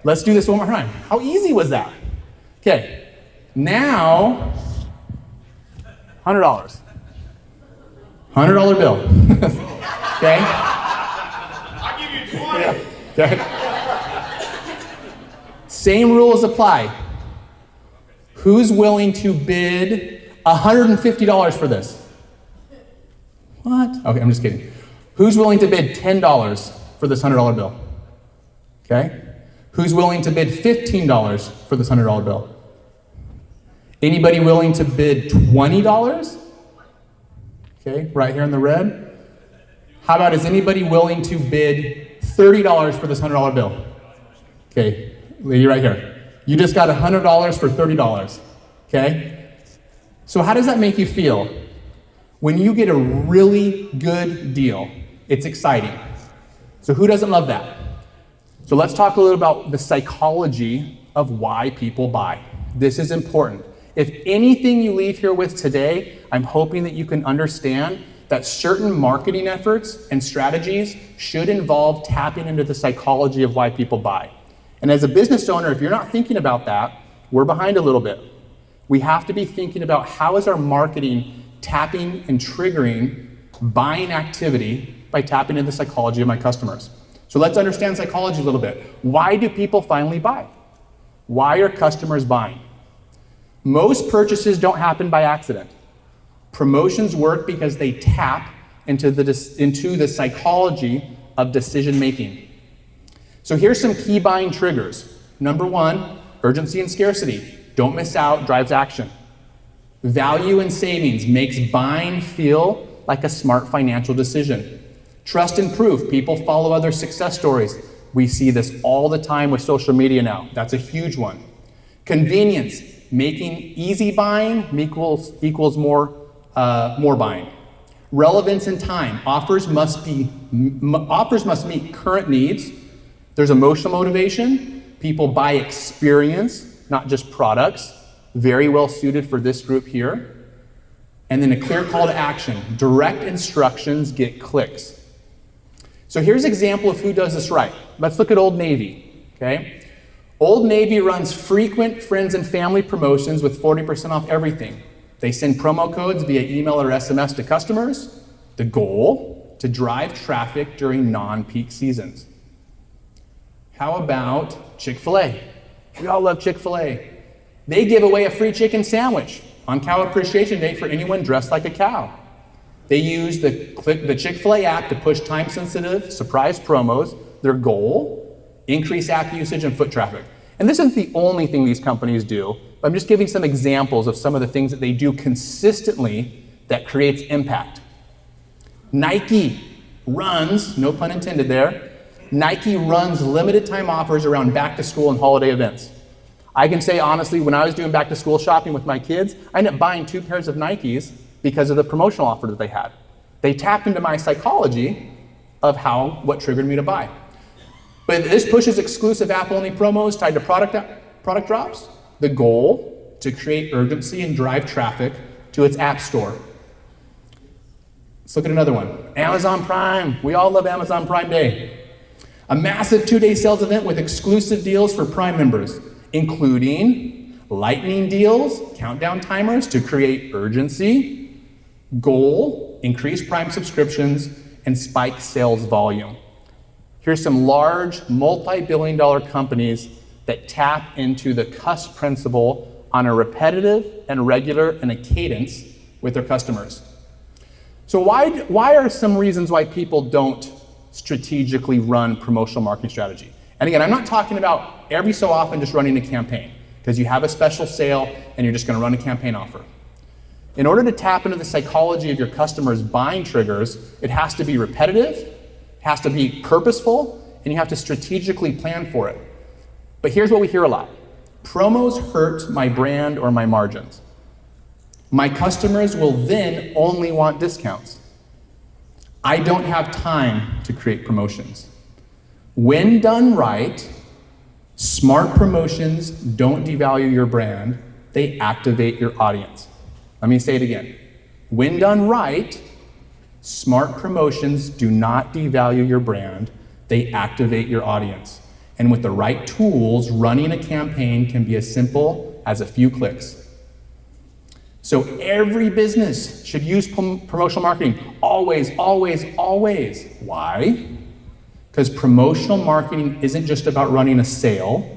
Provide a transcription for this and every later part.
Let's do this one more time. How easy was that? Okay, now, $100. $100 bill. Okay? I'll give you 20. Yeah. Okay. Same rules apply. Who's willing to bid $150 for this? What? Okay, I'm just kidding. Who's willing to bid $10 for this $100 bill? Okay? Who's willing to bid $15 for this $100 bill? Anybody willing to bid $20? Okay, right here in the red. How about, is anybody willing to bid $30 for this $100 bill? Okay, lady right here. You just got $100 for $30, okay? So how does that make you feel? When you get a really good deal, it's exciting. So who doesn't love that? So let's talk a little about the psychology of why people buy. This is important. If anything you leave here with today, I'm hoping that you can understand that certain marketing efforts and strategies should involve tapping into the psychology of why people buy. And as a business owner, if you're not thinking about that, we're behind a little bit. We have to be thinking about how is our marketing tapping and triggering buying activity by tapping into the psychology of my customers. So let's understand psychology a little bit. Why do people finally buy? Why are customers buying? Most purchases don't happen by accident. Promotions work because they tap into the psychology of decision making. So here's some key buying triggers. Number one, urgency and scarcity. Don't miss out, drives action. Value and savings makes buying feel like a smart financial decision. Trust and proof. People follow other success stories. We see this all the time with social media now. That's a huge one. Convenience. Making easy buying equals more buying. Relevance and time. Offers must meet current needs. There's emotional motivation. People buy experience, not just products. Very well suited for this group here. And then a clear call to action. Direct instructions get clicks. So here's an example of who does this right. Let's look at Old Navy, okay? Old Navy runs frequent friends and family promotions with 40% off everything. They send promo codes via email or SMS to customers. The goal, to drive traffic during non-peak seasons. How about Chick-fil-A? We all love Chick-fil-A. They give away a free chicken sandwich on Cow Appreciation Day for anyone dressed like a cow. They use the Chick-fil-A app to push time-sensitive surprise promos. Their goal, increase app usage and foot traffic. And this isn't the only thing these companies do, but I'm just giving some examples of some of the things that they do consistently that creates impact. Nike runs, no pun intended there, Nike runs limited time offers around back to school and holiday events. I can say honestly, when I was doing back to school shopping with my kids, I ended up buying 2 pairs of Nikes because of the promotional offer that they had. They tapped into my psychology of what triggered me to buy. But this pushes exclusive app-only promos tied to product drops. The goal, to create urgency and drive traffic to its app store. Let's look at another one. Amazon Prime. We all love Amazon Prime Day. A massive 2-day sales event with exclusive deals for Prime members, including lightning deals, countdown timers to create urgency. Goal, increase Prime subscriptions, and spike sales volume. Here's some large, multi-billion-dollar companies that tap into the CUS principle on a repetitive and regular and a cadence with their customers. So why are some reasons why people don't strategically run promotional marketing strategy? And again, I'm not talking about every so often just running a campaign, because you have a special sale and you're just going to run a campaign offer. In order to tap into the psychology of your customers' buying triggers, it has to be repetitive, has to be purposeful, and you have to strategically plan for it. But here's what we hear a lot. Promos hurt my brand or my margins. My customers will then only want discounts. I don't have time to create promotions. When done right, smart promotions don't devalue your brand, they activate your audience. Let me say it again. When done right, smart promotions do not devalue your brand, they activate your audience. And with the right tools, running a campaign can be as simple as a few clicks. So every business should use promotional marketing. Always, always, always. Why? Because promotional marketing isn't just about running a sale.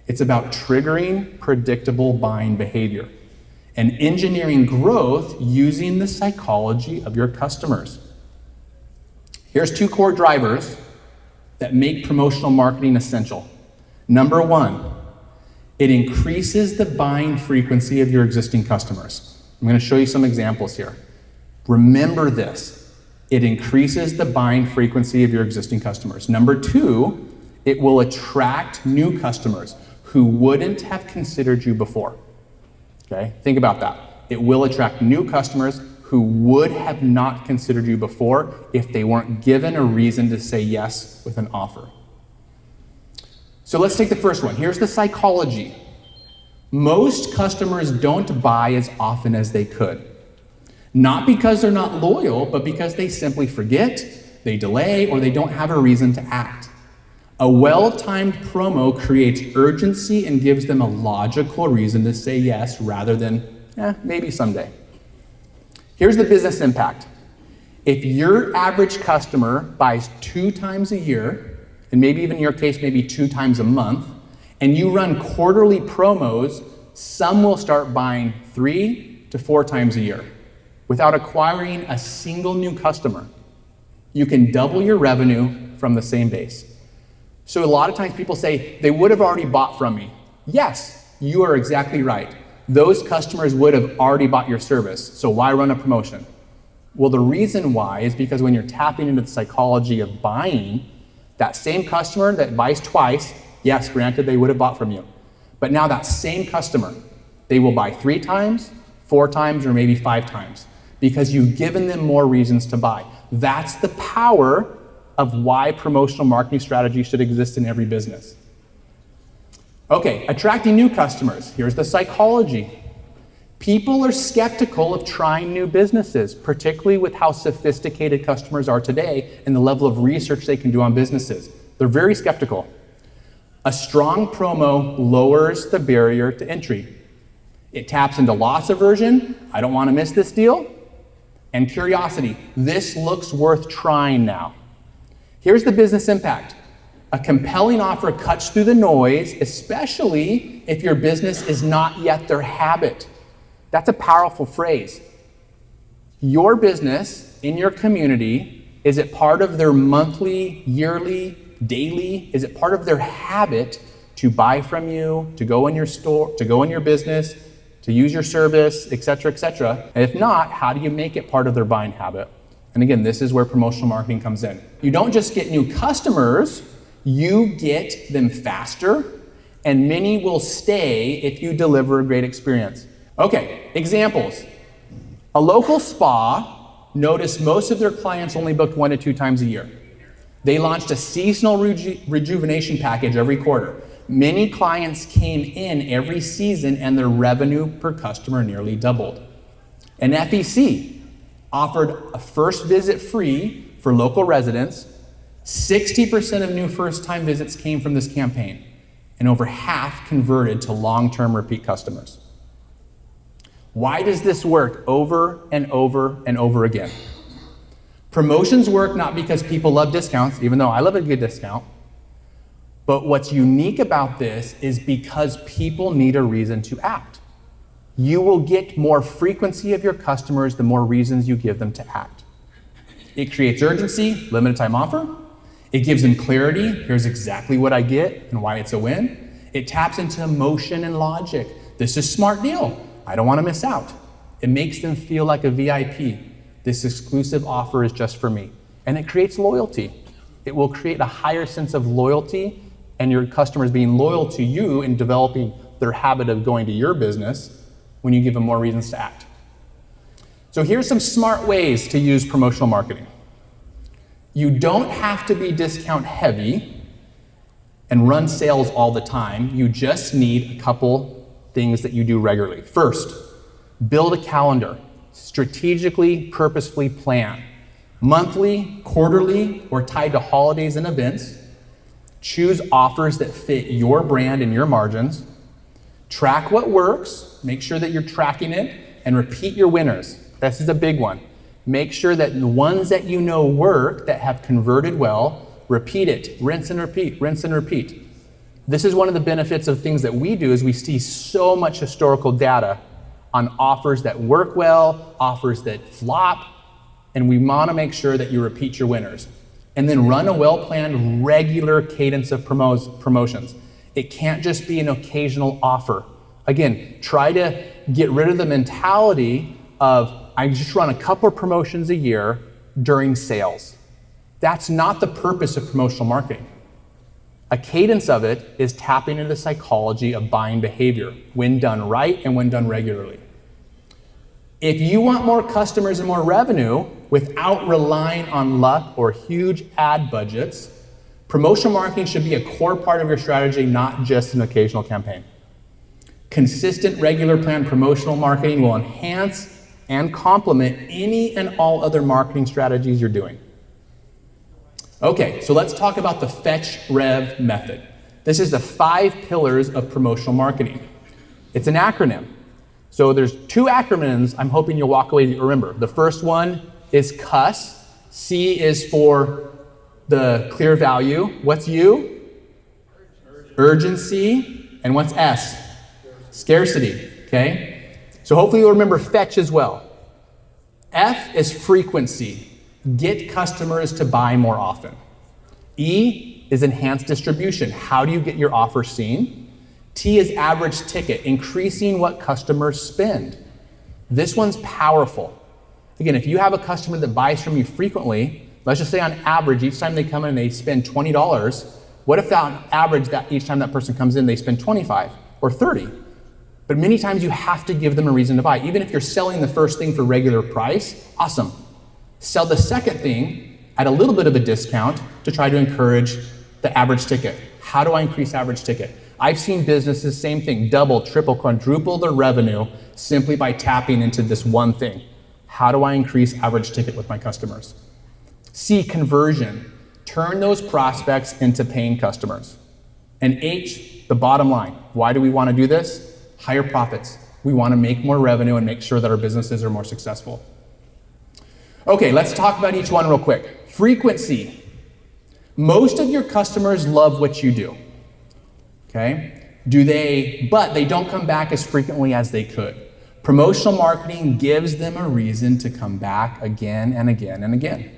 It's about triggering predictable buying behavior and engineering growth using the psychology of your customers. Here's 2 core drivers that make promotional marketing essential. Number 1, it increases the buying frequency of your existing customers. I'm going to show you some examples here. Remember this. It increases the buying frequency of your existing customers. Number 2, it will attract new customers who wouldn't have considered you before. Okay, think about that. It will attract new customers who would have not considered you before if they weren't given a reason to say yes with an offer. So let's take the first one. Here's the psychology. Most customers don't buy as often as they could. Not because they're not loyal, but because they simply forget, they delay, or they don't have a reason to act. A well-timed promo creates urgency and gives them a logical reason to say yes rather than, maybe someday. Here's the business impact. If your average customer buys 2 times a year, and maybe even in your case, maybe 2 times a month, and you run quarterly promos, some will start buying 3 to 4 times a year without acquiring a single new customer. You can double your revenue from the same base. So a lot of times people say, they would have already bought from me. Yes, you are exactly right. Those customers would have already bought your service, so why run a promotion? Well, the reason why is because when you're tapping into the psychology of buying, that same customer that buys twice, yes, granted they would have bought from you, but now that same customer, they will buy 3 times, 4 times, or maybe 5 times because you've given them more reasons to buy. That's the power of why promotional marketing strategy should exist in every business. Okay, attracting new customers. Here's the psychology. People are skeptical of trying new businesses, particularly with how sophisticated customers are today and the level of research they can do on businesses. They're very skeptical. A strong promo lowers the barrier to entry. It taps into loss aversion, I don't want to miss this deal, and curiosity. This looks worth trying now. Here's the business impact. A compelling offer cuts through the noise, especially if your business is not yet their habit. That's a powerful phrase. Your business in your community, is it part of their monthly, yearly, daily? Is it part of their habit to buy from you, to go in your store, to go in your business, to use your service, et cetera, et cetera? And if not, how do you make it part of their buying habit? And again, this is where promotional marketing comes in. You don't just get new customers, you get them faster, and many will stay if you deliver a great experience. Okay, examples. A local spa noticed most of their clients only booked 1 to 2 times a year. They launched a seasonal rejuvenation package every quarter. Many clients came in every season and their revenue per customer nearly doubled. An FEC offered a first visit free for local residents. 60% of new first-time visits came from this campaign, and over half converted to long-term repeat customers. Why does this work over and over and over again? Promotions work not because people love discounts, even though I love a good discount, but what's unique about this is because people need a reason to act. You will get more frequency of your customers the more reasons you give them to act. It creates urgency, limited time offer. It gives them clarity, here's exactly what I get and why it's a win. It taps into emotion and logic. This is a smart deal. I don't want to miss out. It makes them feel like a VIP. This exclusive offer is just for me. And it creates loyalty. It will create a higher sense of loyalty and your customers being loyal to you and developing their habit of going to your business when you give them more reasons to act. So here's some smart ways to use promotional marketing. You don't have to be discount heavy and run sales all the time. You just need a couple things that you do regularly. First, build a calendar. Strategically, purposefully plan. Monthly, quarterly, or tied to holidays and events. Choose offers that fit your brand and your margins. Track what works, make sure that you're tracking it, and repeat your winners. This is a big one. Make sure that the ones that you know work, that have converted well, repeat it, rinse and repeat, rinse and repeat. This is one of the benefits of things that we do is we see so much historical data on offers that work well, offers that flop, and we wanna make sure that you repeat your winners. And then run a well-planned, regular cadence of promotions. It can't just be an occasional offer. Again, try to get rid of the mentality of, I just run a couple of promotions a year during sales. That's not the purpose of promotional marketing. A cadence of it is tapping into the psychology of buying behavior when done right and when done regularly. If you want more customers and more revenue without relying on luck or huge ad budgets, promotional marketing should be a core part of your strategy, not just an occasional campaign. Consistent, regular planned promotional marketing will enhance and complement any and all other marketing strategies you're doing. Okay, so let's talk about the FetchRev method. This is the 5 pillars of promotional marketing. It's an acronym. So there's 2 acronyms I'm hoping you'll walk away to remember. The first one is CUS. C is for the clear value. What's U? Urgency. And what's S? Scarcity, okay? So hopefully you'll remember fetch as well. F is frequency. Get customers to buy more often. E is enhanced distribution. How do you get your offer seen? T is average ticket, increasing what customers spend. This one's powerful. Again, if you have a customer that buys from you frequently, let's just say on average, each time they come in, they spend $20. What if on average, that each time that person comes in, they spend 25 or 30? But many times you have to give them a reason to buy. Even if you're selling the first thing for regular price, awesome. Sell the second thing at a little bit of a discount to try to encourage the average ticket. How do I increase average ticket? I've seen businesses, same thing, double, triple, quadruple their revenue simply by tapping into this one thing. How do I increase average ticket with my customers? C, conversion. Turn those prospects into paying customers. And H, the bottom line. Why do we want to do this? Higher profits. We want to make more revenue and make sure that our businesses are more successful. Okay, let's talk about each one real quick. Frequency. Most of your customers love what you do. Okay? But they don't come back as frequently as they could. Promotional marketing gives them a reason to come back again and again and again.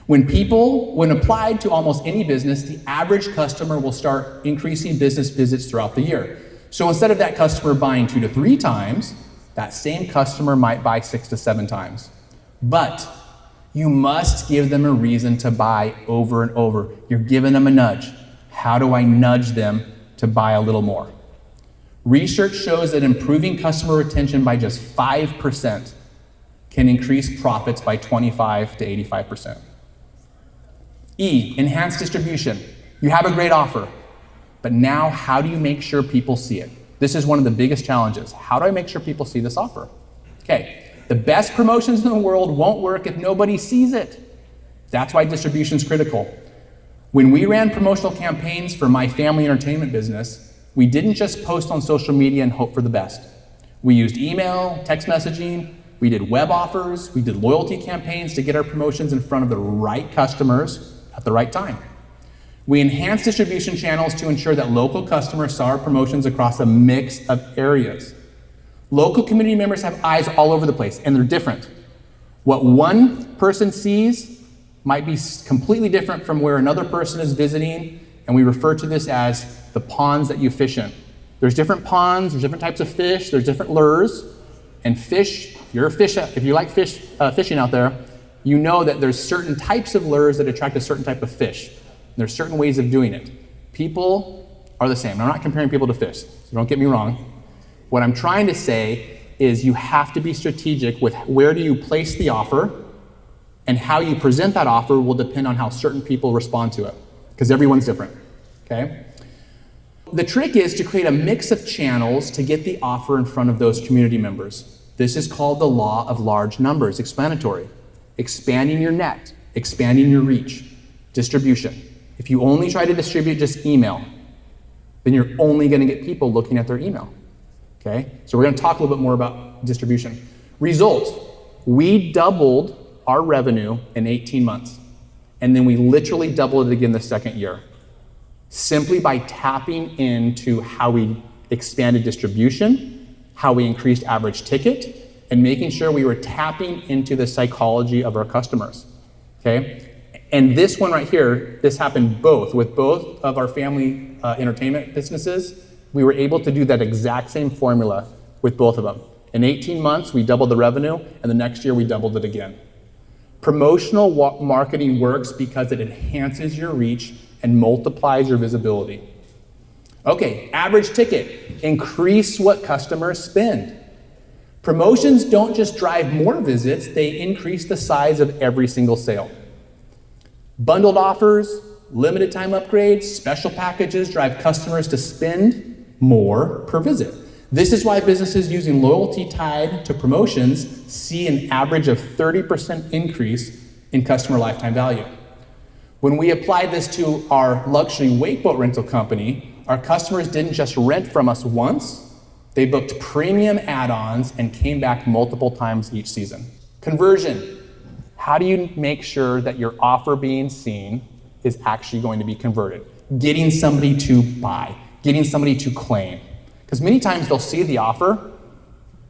When applied to almost any business, the average customer will start increasing business visits throughout the year. So instead of that customer buying 2 to 3 times, that same customer might buy 6 to 7 times. But you must give them a reason to buy over and over. You're giving them a nudge. How do I nudge them to buy a little more? Research shows that improving customer retention by just 5% can increase profits by 25 to 85%. E, enhanced distribution. You have a great offer, but now how do you make sure people see it? This is one of the biggest challenges. How do I make sure people see this offer? Okay. The best promotions in the world won't work if nobody sees it. That's why distribution is critical. When we ran promotional campaigns for my family entertainment business, we didn't just post on social media and hope for the best. We used email, text messaging, we did web offers, we did loyalty campaigns to get our promotions in front of the right customers at the right time. We enhanced distribution channels to ensure that local customers saw our promotions across a mix of areas. Local community members have eyes all over the place, and they're different. What one person sees might be completely different from where another person is visiting, and we refer to this as the ponds that you fish in. There's different ponds, there's different types of fish, there's different lures, and fish, if you like fishing out there, you know that there's certain types of lures that attract a certain type of fish. There's certain ways of doing it. People are the same. I'm not comparing people to fish, so don't get me wrong. What I'm trying to say is you have to be strategic with where do you place the offer, and how you present that offer will depend on how certain people respond to it, because everyone's different, okay? The trick is to create a mix of channels to get the offer in front of those community members. This is called the law of large numbers, explanatory. Expanding your net, expanding your reach, distribution. If you only try to distribute just email, then you're only going to get people looking at their email. Okay? So we're going to talk a little bit more about distribution. Result, we doubled our revenue in 18 months. And then we literally doubled it again the second year, simply by tapping into how we expanded distribution, how we increased average ticket, and making sure we were tapping into the psychology of our customers. Okay? And this one right here, this happened with both of our family entertainment businesses. We were able to do that exact same formula with both of them. In 18 months, we doubled the revenue, and the next year we doubled it again. Promotional marketing works because it enhances your reach and multiplies your visibility. Okay, average ticket, increase what customers spend. Promotions don't just drive more visits, they increase the size of every single sale. Bundled offers, limited time upgrades, special packages drive customers to spend more per visit. This is why businesses using loyalty tied to promotions see an average of 30% increase in customer lifetime value. When we applied this to our luxury wakeboat rental company, our customers didn't just rent from us once, they booked premium add-ons and came back multiple times each season. Conversion. How do you make sure that your offer being seen is actually going to be converted? Getting somebody to buy, getting somebody to claim. Because many times they'll see the offer,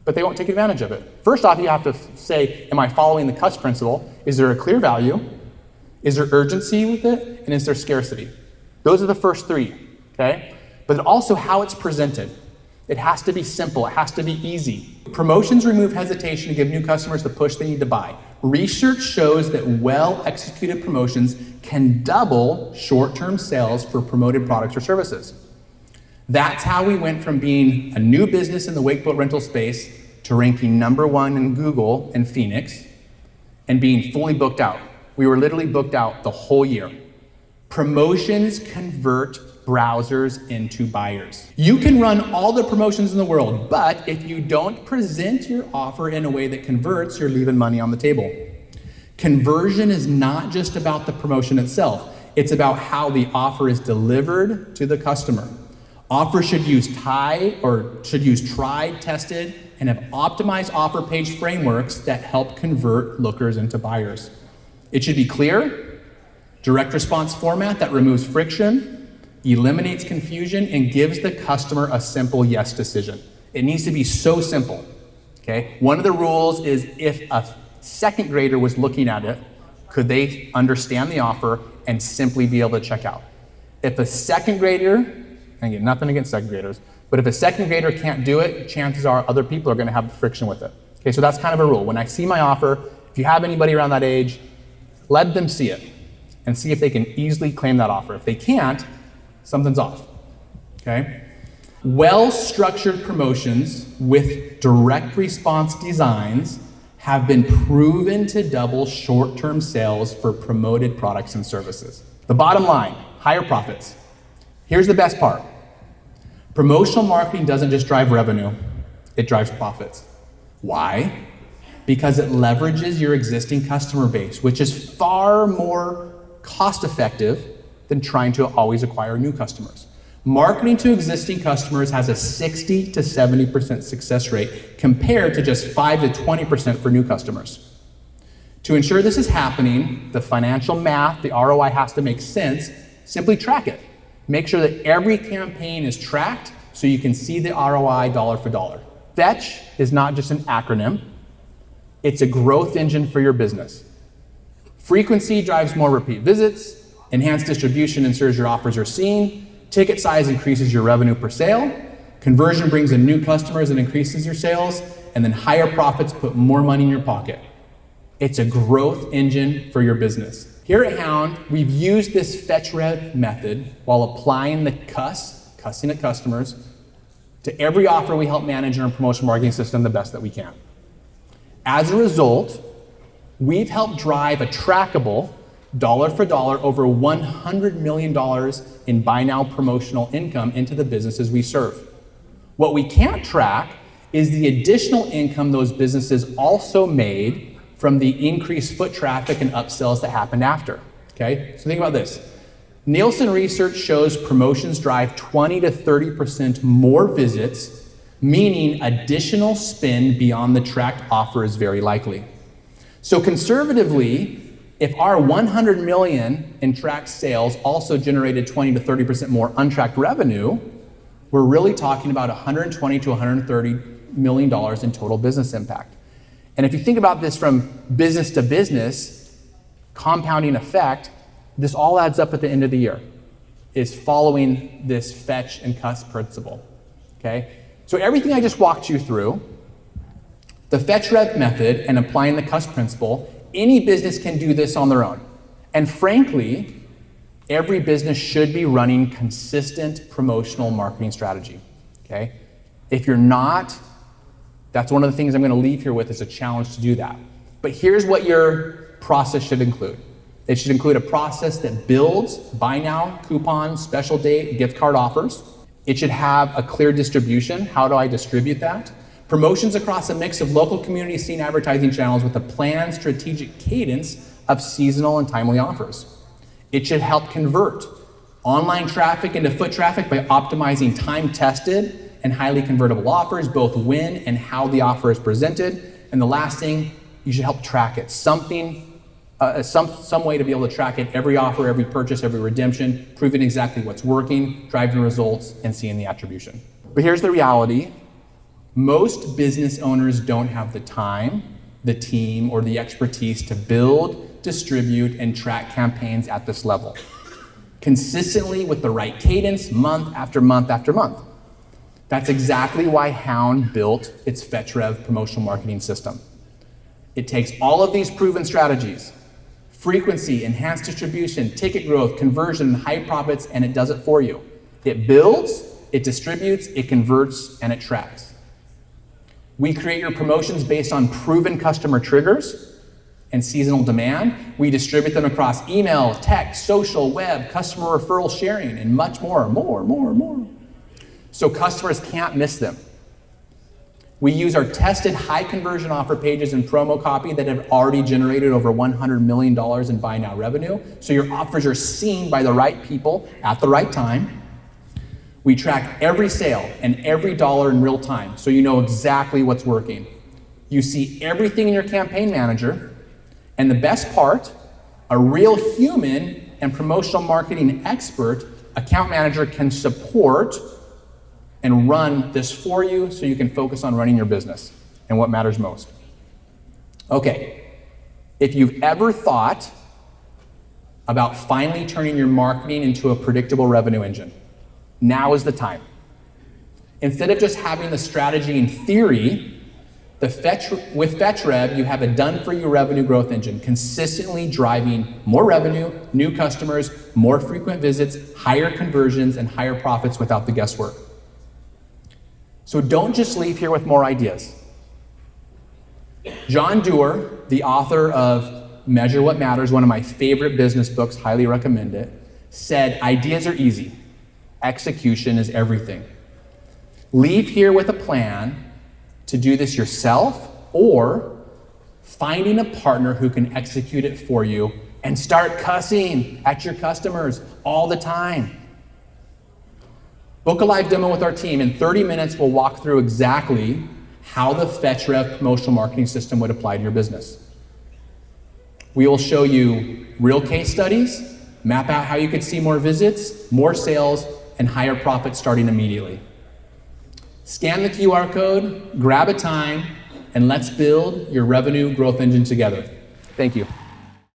but they won't take advantage of it. First off, you have to say, am I following the CUS principle? Is there a clear value? Is there urgency with it? And is there scarcity? Those are the first three, okay? But also how it's presented. It has to be simple, it has to be easy. Promotions remove hesitation to give new customers the push they need to buy. Research shows that well-executed promotions can double short-term sales for promoted products or services. That's how we went from being a new business in the wakeboat rental space to ranking #1 in Google in Phoenix and being fully booked out. We were literally booked out the whole year. Promotions convert browsers into buyers. You can run all the promotions in the world, but if you don't present your offer in a way that converts, you're leaving money on the table. Conversion is not just about the promotion itself. It's about how the offer is delivered to the customer. Offers should use tried, tested, and have optimized offer page frameworks that help convert lookers into buyers. It should be clear, direct response format that removes friction, eliminates confusion, and gives the customer a simple yes decision. It needs to be so simple, okay? One of the rules is if a second grader was looking at it, could they understand the offer and simply be able to check out? If a second grader, and again, nothing against second graders, but if a second grader can't do it, chances are other people are gonna have friction with it. Okay, so that's kind of a rule. When I see my offer, if you have anybody around that age, let them see it and see if they can easily claim that offer. If they can't, something's off, okay? Well-structured promotions with direct response designs have been proven to double short-term sales for promoted products and services. The bottom line, higher profits. Here's the best part. Promotional marketing doesn't just drive revenue, it drives profits. Why? Because it leverages your existing customer base, which is far more cost-effective than trying to always acquire new customers. Marketing to existing customers has a 60 to 70% success rate compared to just 5 to 20% for new customers. To ensure this is happening, the financial math, the ROI has to make sense. Simply track it. Make sure that every campaign is tracked so you can see the ROI dollar for dollar. Fetch is not just an acronym, it's a growth engine for your business. Frequency drives more repeat visits, enhanced distribution ensures your offers are seen, ticket size increases your revenue per sale, conversion brings in new customers and increases your sales, and then higher profits put more money in your pocket. It's a growth engine for your business. Here at Hownd, we've used this FetchRev method while applying the cussing at customers, to every offer we help manage in our promotional marketing system the best that we can. As a result, we've helped drive a trackable, dollar for dollar, over $100 million in buy now promotional income into the businesses we serve. What we can't track is the additional income those businesses also made from the increased foot traffic and upsells that happened after, okay? So think about this. Nielsen research shows promotions drive 20 to 30% more visits, meaning additional spend beyond the tracked offer is very likely. So conservatively, if our 100 million in tracked sales also generated 20 to 30% more untracked revenue, we're really talking about 120 to 130 million dollars in total business impact. And if you think about this from business to business, compounding effect, this all adds up at the end of the year, is following this fetch and cuss principle, okay? So everything I just walked you through, the FetchRev method and applying the cuss principle, any business can do this on their own. And frankly, every business should be running consistent promotional marketing strategy, okay? If you're not, that's one of the things I'm gonna leave here with is a challenge to do that. But here's what your process should include. It should include a process that builds buy now, coupon, special date, gift card offers. It should have a clear distribution. How do I distribute that? Promotions across a mix of local community scene advertising channels with a planned strategic cadence of seasonal and timely offers. It should help convert online traffic into foot traffic by optimizing time-tested and highly convertible offers, both when and how the offer is presented. And the last thing, you should help track it. Some way to be able to track it, every offer, every purchase, every redemption, proving exactly what's working, driving results, and seeing the attribution. But here's the reality. Most business owners don't have the time, the team, or the expertise to build, distribute, and track campaigns at this level, consistently with the right cadence, month after month after month. That's exactly why Hownd built its FetchRev promotional marketing system. It takes all of these proven strategies, frequency, enhanced distribution, ticket growth, conversion, high profits, and it does it for you. It builds, it distributes, it converts, and it tracks. We create your promotions based on proven customer triggers and seasonal demand. We distribute them across email, text, social, web, customer referral sharing, and much more. So customers can't miss them. We use our tested high conversion offer pages and promo copy that have already generated over $100 million in buy now revenue. So your offers are seen by the right people at the right time. We track every sale and every dollar in real time, so you know exactly what's working. You see everything in your campaign manager, and the best part, a real human and promotional marketing expert, account manager, can support and run this for you so you can focus on running your business and what matters most. Okay, if you've ever thought about finally turning your marketing into a predictable revenue engine, now is the time. Instead of just having the strategy in theory, with FetchRev, you have a done-for-you revenue growth engine, consistently driving more revenue, new customers, more frequent visits, higher conversions, and higher profits without the guesswork. So don't just leave here with more ideas. John Doerr, the author of Measure What Matters, one of my favorite business books, highly recommend it, said, ideas are easy. Execution is everything. Leave here with a plan to do this yourself or finding a partner who can execute it for you and start cussing at your customers all the time. Book a live demo with our team. In 30 minutes, we'll walk through exactly how the FetchRev promotional marketing system would apply to your business. We will show you real case studies, map out how you could see more visits, more sales, and higher profits starting immediately. Scan the QR code, grab a time, and let's build your revenue growth engine together. Thank you.